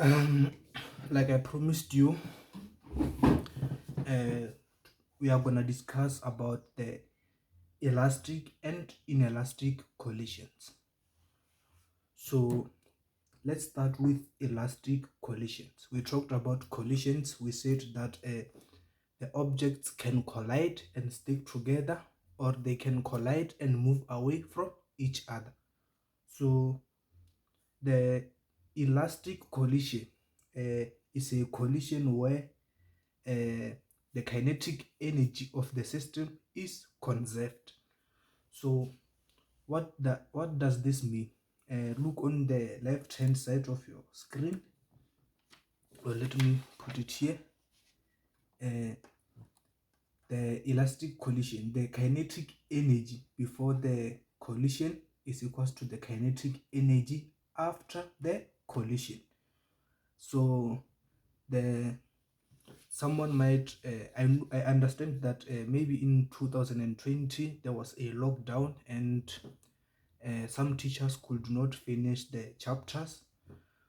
Um, like I promised you, we are gonna discuss about the elastic and inelastic collisions. So let's start with elastic collisions. We talked about collisions. We said that the objects can collide and stick together, or they can collide and move away from each other. So the elastic collision is a collision where the kinetic energy of the system is conserved. So what does this mean? Look on the left hand side of your screen, or let me put it here. The elastic collision, the kinetic energy before the collision is equals to the kinetic energy after the collision. So the someone might I understand that maybe in 2020 there was a lockdown, and some teachers could not finish the chapters.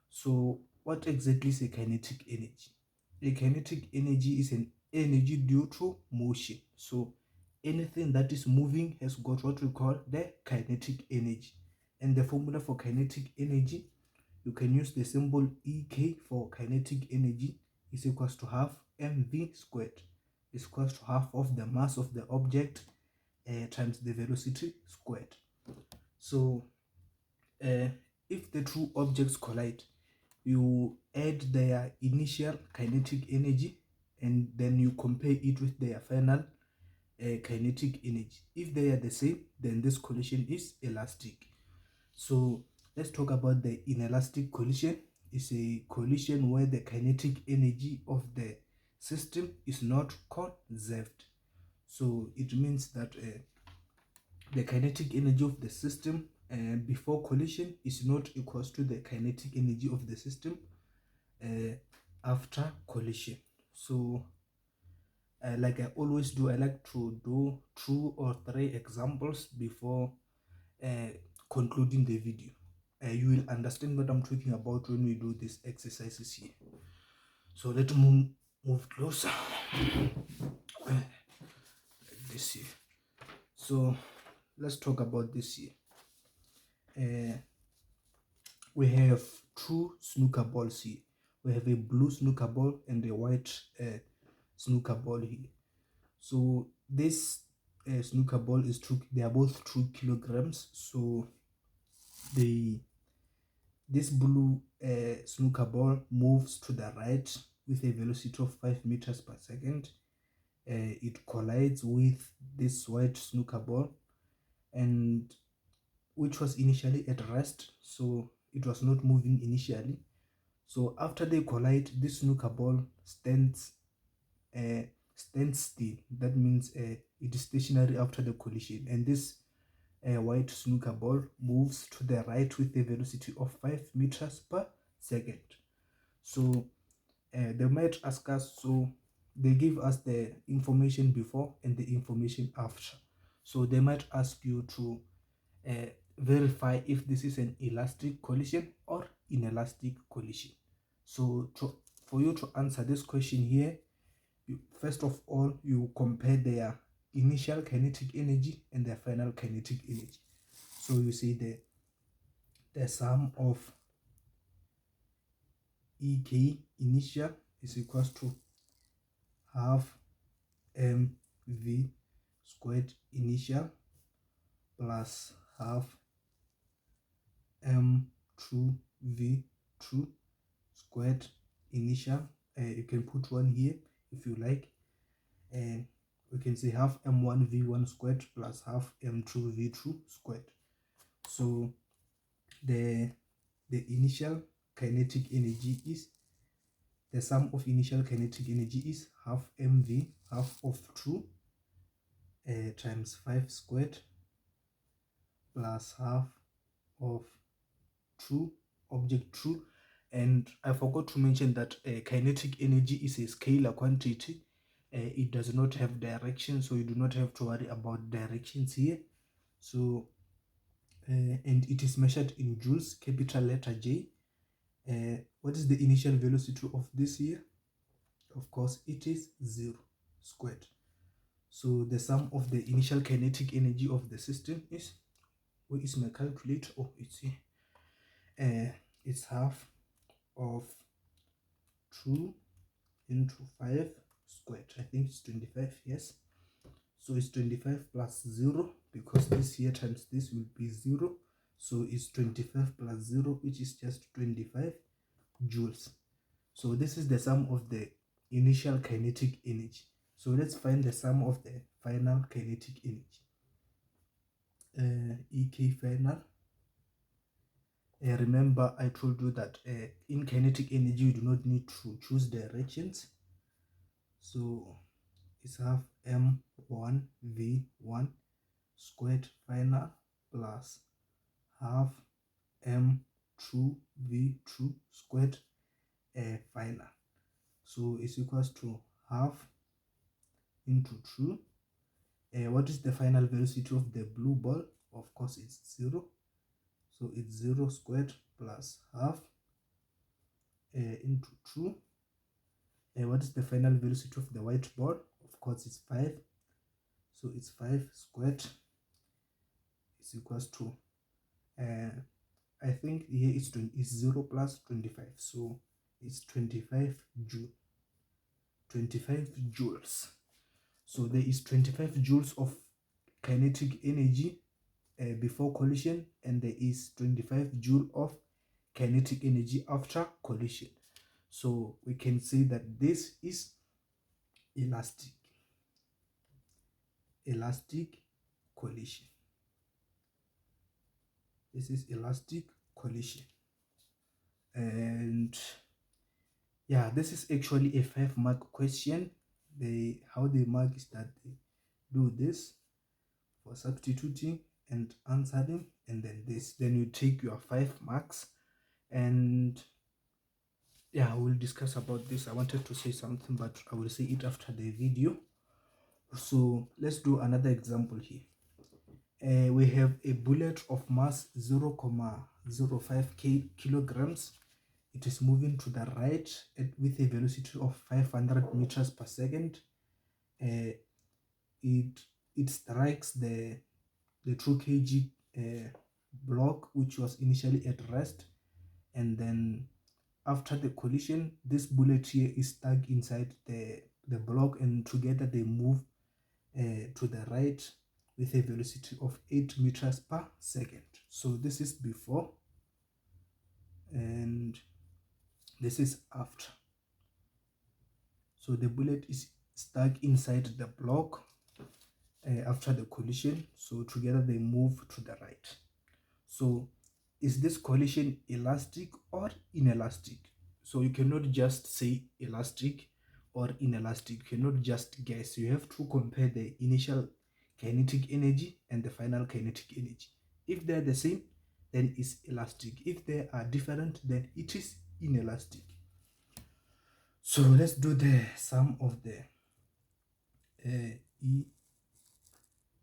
So what exactly is a kinetic energy? A kinetic energy is an energy due to motion. So anything that is moving has got what we call the kinetic energy. And the formula for kinetic energy, you can use the symbol EK for kinetic energy, is equals to half mv squared, is equals to half of the mass of the object times the velocity squared. So if the two objects collide, you add their initial kinetic energy and then you compare it with their final kinetic energy. If they are the same, then this collision is elastic. So let's talk about the inelastic collision. It's a collision where the kinetic energy of the system is not conserved. So it means that the kinetic energy of the system before collision is not equals to the kinetic energy of the system after collision. So like I always do, I like to do 2 or 3 examples before concluding the video. You will understand what I'm talking about when we do these exercises here. So let's move closer like this here. So let's talk about this here. We have 2 snooker balls here. We have a blue snooker ball and a white snooker ball here. So this snooker ball is they are both 2 kilograms. So this blue snooker ball moves to the right with a velocity of 5 meters per second. It collides with this white snooker ball, and which was initially at rest, so it was not moving initially. So after they collide, this snooker ball stands still. That means it is stationary after the collision, and this white snooker ball moves to the right with a velocity of 5 meters per second. So they might ask us, so they give us the information before and the information after. So they might ask you to verify if this is an elastic collision or inelastic collision. So for you to answer this question here, first of all, you compare their initial kinetic energy and their final kinetic energy. So you say the sum of EK initial is equals to half mv squared initial plus half m2v2 squared initial. You can put 1 here if you like, and we can say half m1v1 squared plus half m2v2 squared. So the initial kinetic energy is, the sum of initial kinetic energy is half mv, half of 2 times 5 squared plus half of 2 object 2. And I forgot to mention that kinetic energy is a scalar quantity. It does not have direction, so you do not have to worry about directions here. So and it is measured in joules, capital letter J. What is the initial velocity of this here? Of course, it is 0 squared. So the sum of the initial kinetic energy of the system is, where is my calculator? Oh, it's here. It's half of 2 into 5 squared. I think it's 25, yes. So it's 25 plus 0, because this here times this will be 0. So it's 25 plus 0, which is just 25 joules. So this is the sum of the initial kinetic energy. So let's find the sum of the final kinetic energy. EK final. Remember, I told you that in kinetic energy you do not need to choose directions. So it's half m1 v1 squared final plus half m2 v2 squared final. So it's equals to half into 2. What is the final velocity of the blue ball? Of course, it's 0. So it's 0 squared plus half into 2. What is the final velocity of the white ball? Of course, it's 5. So it's 5 squared is equals to, I think here is 0 plus 25. So it's 25 joule. 25 joules. So there is 25 joules of kinetic energy before collision, and there is 25 joule of kinetic energy after collision. So we can say that this is elastic collision. This is elastic collision. And yeah, this is actually a 5-mark question. How they mark is that they do this for substituting and answering, and then this, then you take your 5 marks. And yeah, we'll discuss about this. I wanted to say something, but I will say it after the video. So let's do another example here. We have a bullet of mass 0.05 kilograms. It is moving to the right with a velocity of 500 meters per second. It strikes the 2 kg block, which was initially at rest, and then after the collision, this bullet here is stuck inside the block, and together they move to the right with a velocity of 8 meters per second. So this is before, and this is after. So the bullet is stuck inside the block after the collision, so together they move to the right. So is this collision elastic or inelastic? So you cannot just say elastic or inelastic. You cannot just guess. You have to compare the initial kinetic energy and the final kinetic energy. If they're the same, then it's elastic. If they are different, then it is inelastic. So let's do the sum of the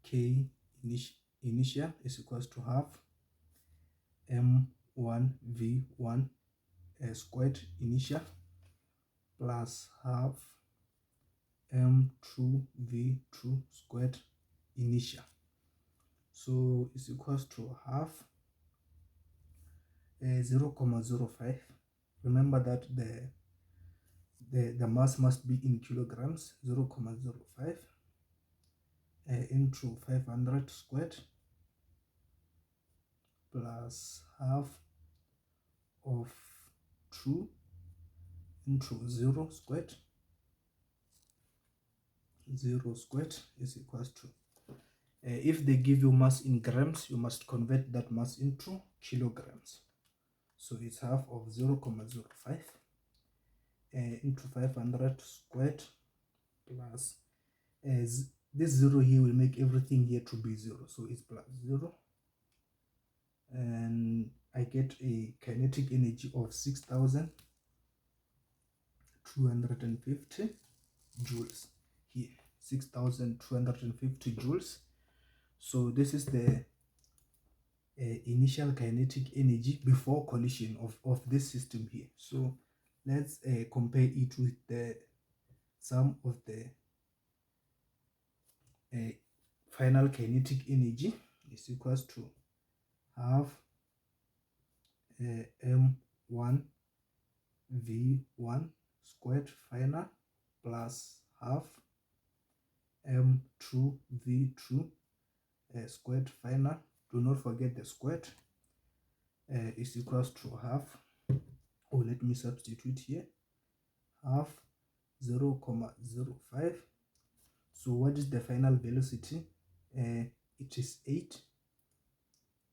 EK initial is equals to half m1 v1 squared initial plus half m2 v2 squared initial. So it's equals to half 0.05. Remember that the mass must be in kilograms. 0.05 into 500 squared plus half of 2 into 0 squared. 0 squared is equals to, if they give you mass in grams, you must convert that mass into kilograms. So it's half of 0.05 into 500 squared plus, as this 0 here will make everything here to be 0, so it's plus 0, and I get a kinetic energy of 6,250 joules here. 6,250 joules. So this is the initial kinetic energy before collision of this system here. So let's compare it with the sum of the final kinetic energy is equals to half m1 v1 squared final plus half m2 v2 squared final. Do not forget the squared is equals to half, or let me substitute here, half 0.05. So what is the final velocity? It is 8.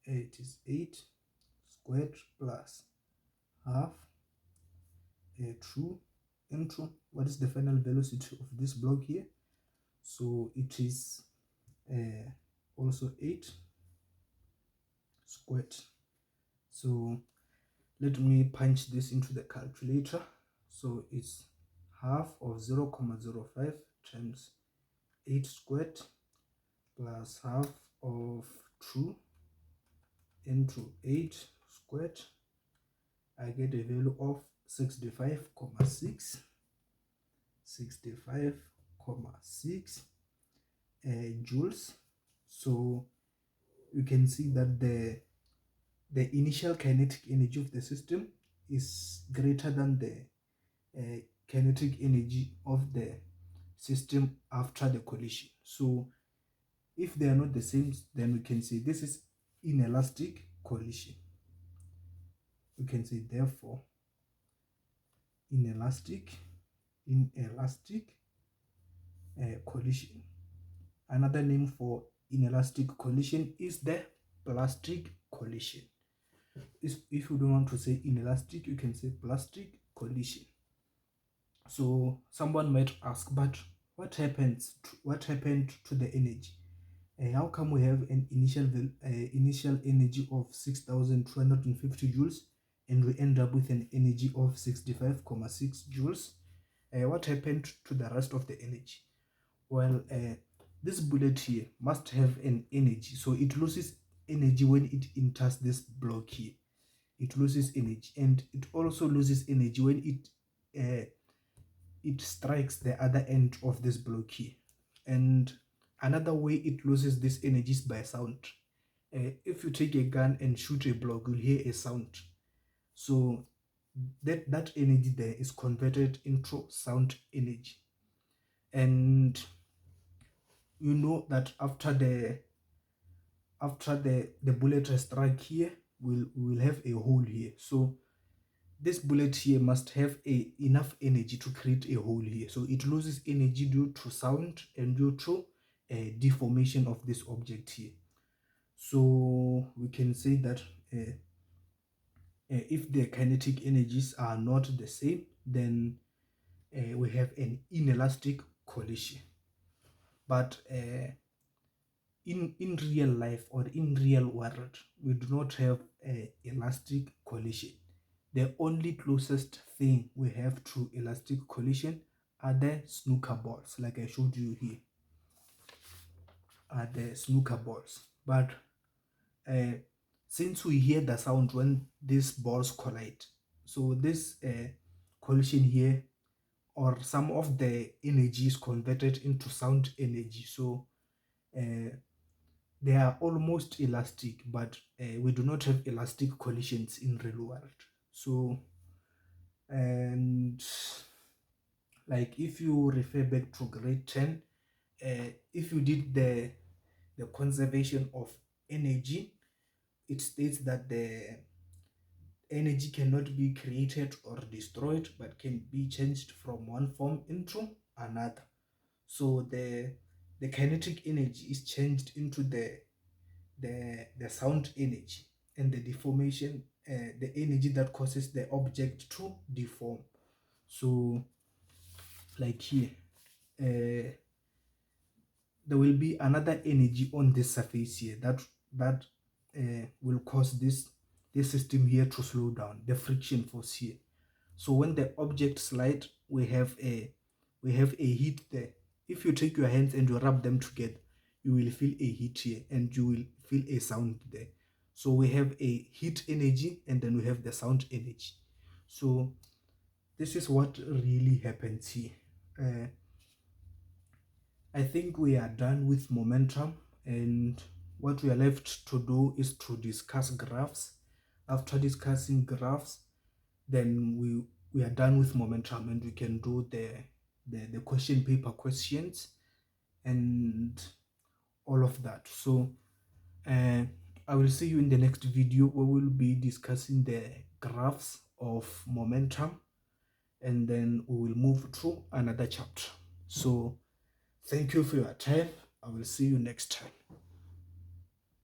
It is 8 squared plus half 2 into what is the final velocity of this block here? So it is also 8 squared. So let me punch this into the calculator. So it's half of 0.05 times 8 squared plus half of 2 into 8 squared. I get a value of 65.6 joules. So you can see that the initial kinetic energy of the system is greater than the kinetic energy of the system after the collision. So if they are not the same, then we can say this is inelastic collision. We can say therefore inelastic collision. Another name for inelastic collision is the plastic collision. If you don't want to say inelastic, you can say plastic collision. So someone might ask, but what happened to the energy? How come we have an initial energy of 6,250 joules and we end up with an energy of 65.6 joules? What happened to the rest of the energy? Well, this bullet here must have an energy, so it loses energy when it enters this block here. It loses energy, and it also loses energy when it strikes the other end of this block here. And another way it loses this energy is by sound. If you take a gun and shoot a block, you'll hear a sound. So that energy there is converted into sound energy. And you know that after the bullet strike here, we'll have a hole here. So this bullet here must have enough energy to create a hole here. So it loses energy due to sound and due to deformation of this object here. So we can say that if the kinetic energies are not the same, then we have an inelastic collision. But in real life or in real world, we do not have elastic collision. The only closest thing we have to elastic collision are the snooker balls, like I showed you here, are the snooker balls. But since we hear the sound when these balls collide, so this collision here, or some of the energy is converted into sound energy. So they are almost elastic, but we do not have elastic collisions in real world. So, and like if you refer back to grade 10, if you did the conservation of energy, it states that the energy cannot be created or destroyed, but can be changed from one form into another. So the kinetic energy is changed into the sound energy, and the deformation, the energy that causes the object to deform. So like here, there will be another energy on this surface here that will cause this system here to slow down, the friction force here. So when the object slide, we have a heat there. If you take your hands and you rub them together, you will feel a heat here and you will feel a sound there. So we have a heat energy and then we have the sound energy. So this is what really happens here. I think we are done with momentum, and what we are left to do is to discuss graphs. After discussing graphs, then we are done with momentum and we can do the question paper questions and all of that. So I will see you in the next video where we'll be discussing the graphs of momentum, and then we will move to another chapter. So thank you for your time. I will see you next time.